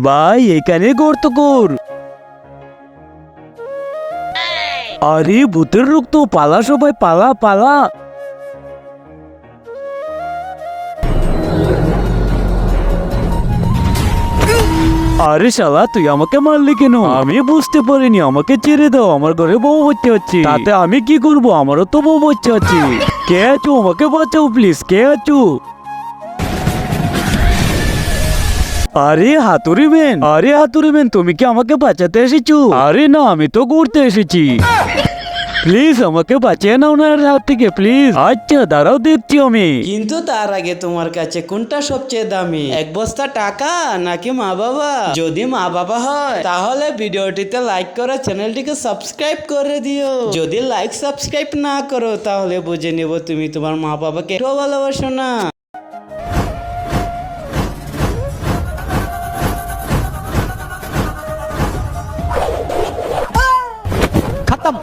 ভাই এখানে গর্ত কর। আরে ভূতের লোক তো, পালা সবাই, পালা পালা। আরে শালা, তুই আমাকে মারলি কেন? আমি বুঝতে পারিনি, আমাকে ছেড়ে দাও, আমার ঘরে বউ বাচ্চা হচ্ছে। তাতে আমি কি করব? আমারও তো বউ বাচ্চা আছে। কে আছো? আমাকে বাঁচাও প্লিজ, কে আছো? আরে হাতুড়ি বেন, আরে হাতুড়ি বেন, তুমি কি আমাকে বাঁচাতে এসেছো? আরে না, আমি তো ঘুরতে এসেছি। প্লিজ আমাকে বাঁচিয়ে নাও না এর হাত থেকে, প্লিজ। আচ্ছা দাঁড়াও, দেখছি আমি। কিন্তু তার আগে তোমার কাছে কোনটা সবচেয়ে দামি, এক বস্তা টাকা নাকি মা বাবা? যদি মা বাবা হয় তাহলে ভিডিওটিতে লাইক করে চ্যানেলটিকে সাবস্ক্রাইব করে দিও। যদি লাইক সাবস্ক্রাইব না করো তাহলে বুঝে নেব তুমি তোমার মা বাবাকে একটু ভালোবাসো না। खत्म।